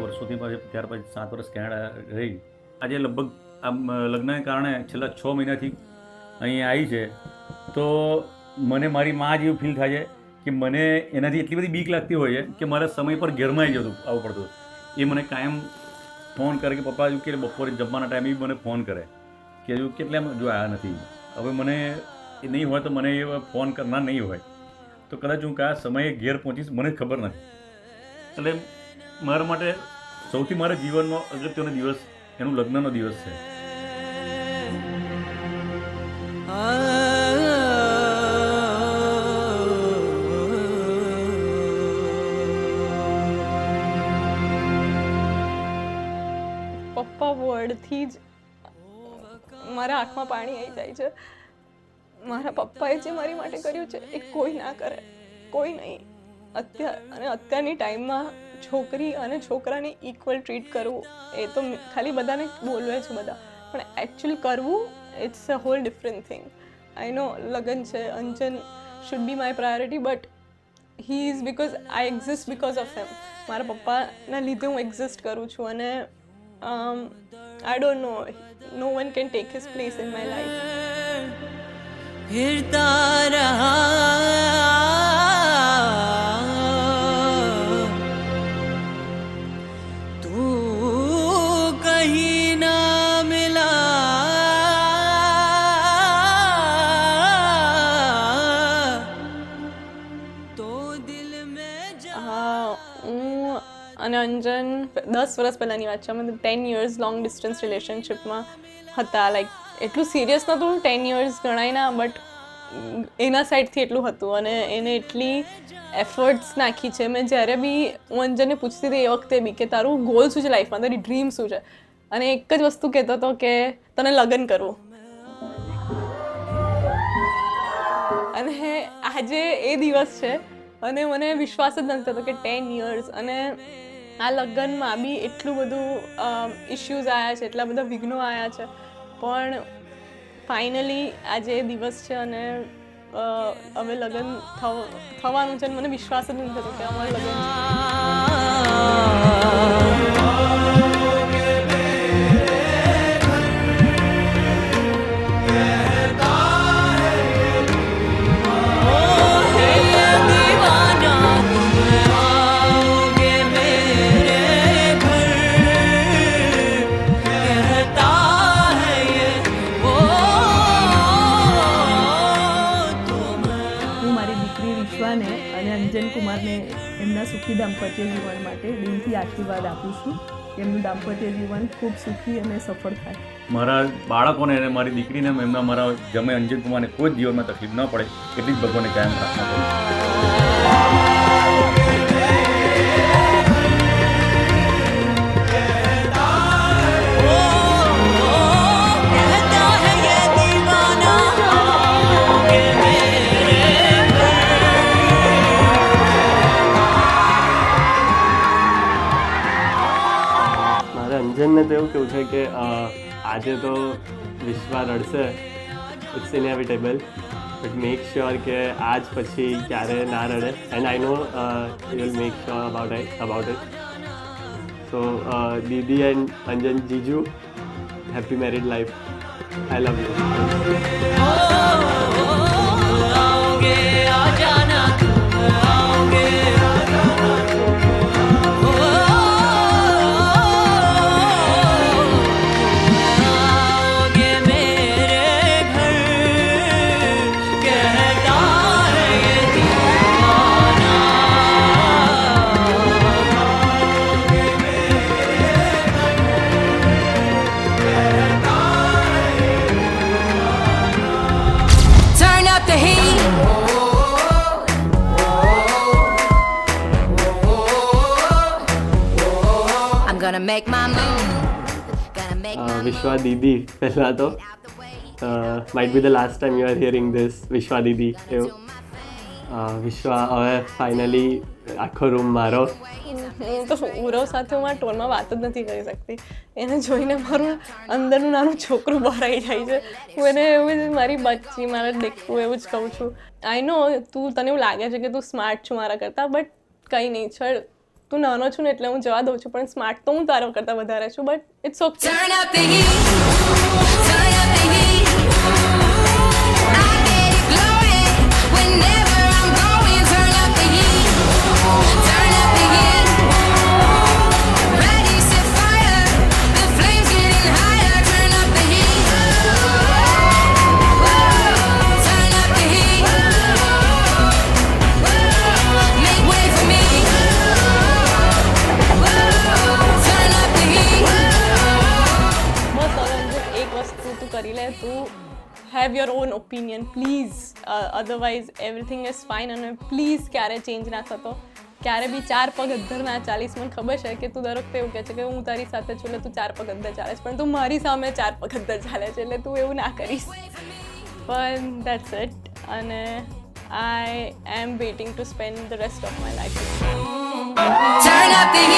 વર્ષોથી પછી ત્યાર પછી 7 વર્ષ કેનેડા રહી. આજે લગભગ આમ લગ્નને કારણે છેલ્લા 6 મહિનાથી અહીંયા આવી છે. તો મને મારી મા જેવું ફીલ થાય છે કે મને એનાથી એટલી બધી બીક લાગતી હોય છે કે મારા સમય પર ઘરમાં આવી જતું આવવું પડતું. એ મને કાયમ ફોન કરે કે પપ્પા કે બપોરે જમવાના ટાઈમે મને ફોન કરે કે હજુ કેટલા જો આવ્યા નથી. હવે મને એ નહીં હોય તો મને એ ફોન કરનાર નહીં હોય તો કદાચ હું કયા સમયે ઘેર પહોંચીશ મને ખબર નથી. એટલે મારા માટે સૌથી મારા જીવનનો અગત્યનો દિવસ એનું લગ્નનો દિવસ છે. પપ્પા વર્ડથી જ મારા આંખમાં પાણી આવી જાય છે. મારા પપ્પાએ જે મારી માટે કર્યું છે એ કોઈ ના કરે, કોઈ નહીં. અત્યારની ટાઈમમાં છોકરી અને છોકરાને ઇક્વલ ટ્રીટ કરવું એ તો ખાલી બધાને બોલવે છે બધા, પણ એકચ્યુઅલી કરવું it's a whole different thing. I know લગન છે, Anjan should be my priority, but he is because I exist because of him. મારા પપ્પાના લીધે હું એક્ઝિસ્ટ કરું છું અને I don't know, no one can take his place in my life. फिरता रहा तू कहीं ना मिला तो दिल में હું અને અંજન 10 વર્ષ પહેલાંની વાત છે. અમે 10 years લોંગ ડિસ્ટન્સ રિલેશનશિપમાં હતા. લાઈક એટલું સિરિયસ નહોતું, 10 years ગણાય ના, બટ એના સાઈડથી એટલું હતું અને એને એટલી એફર્ટ્સ નાખી છે. મેં જ્યારે બી હું અંજનને પૂછતી હતી એ વખતે બી કે તારું ગોલ શું છે લાઈફમાં, તારી ડ્રીમ શું છે, અને એક જ વસ્તુ કહેતો હતો કે તને લગ્ન કરવું. અને આજે એ દિવસ છે અને મને વિશ્વાસ જ નથી થતો કે 10 years અને આ લગ્નમાં બી એટલું બધું ઇશ્યુઝ આવ્યા છે, એટલા બધા વિઘ્નો આવ્યા છે, પણ ફાઇનલી આજે એ દિવસ છે અને હવે લગ્ન થવાનું છે. મને વિશ્વાસ જ નથી થતો કે અમારું લગ્ન અને અંજન કુમારને એમના સુખી દાંપત્ય જીવન માટે દિલથી આશીર્વાદ આપું છું. એમનું દાંપત્ય જીવન ખૂબ સુખી અને સફળ થાય. મારા બાળકોને અને મારી દીકરીને એમના મારા જમે અંજન કુમારને કોઈ જ જીવનમાં તકલીફ ન પડે એટલી જ ભગવાનને કાયમ પ્રાર્થના કરું. અંજનને તો એવું કેવું છે કે આજે તો વિશ્વા રડશે, it's inevitable, but make sure કે આજ પછી ક્યારે ના રડે. And I know you will make sure about it. So દીદી એન્ડ અંજન જીજુ, happy married life. I love you. Vishwa દીદી, પહેલાં તો might be the last time you are hearing this, Vishwa દીદી એવું. વિશ્વા હવે ફાઇનલી આખો રૂમ મારો. હું તો ઉરવ સાથે હું આ ટોનમાં વાત જ નથી કરી શકતી. એને જોઈને મારું અંદરનું નાનું છોકરું બહાર આવી જાય છે. હું એને એવું જ મારી બચ્ચી, મારે દેખવું એવું જ કહું છું. આઈ નો તને એવું લાગે છે કે તું સ્માર્ટ છું મારા કરતાં, બટ કંઈ નહીં, છળ તું નાનો છું ને એટલે હું જવા દઉં છું, પણ સ્માર્ટ તો હું તારો કરતાં વધારે છું, but it's okay. turn up the heat, turn up the heat. I get it glowing whenever I'm going. Turn up the heat, turn up the heat. Ready, set fire, the flames getting higher. Turn up the heat, turn up the heat. Make way for me. Turn up the heat. બસ હવે અંજુ એક વસ્તુ તું કરી લે, તું have your own opinion please, otherwise everything is fine. અને please ક્યારે change ના થતો, ક્યારે બી 4 પગ અદ્ધર ના ચાલીસ. મને ખબર છે કે તું દર વખતે એવું કહે છે કે હું તારી સાથે છું એટલે તું 4 પગ અદ્ધર ચાલીસ, પણ તું મારી સામે 4 પગ અદ્ધર ચાલે છે, એટલે તું એવું ના કરીશ. પણ દેટ્સ ઇટ. અને I am waiting to spend the rest of my life. Turn up the heat.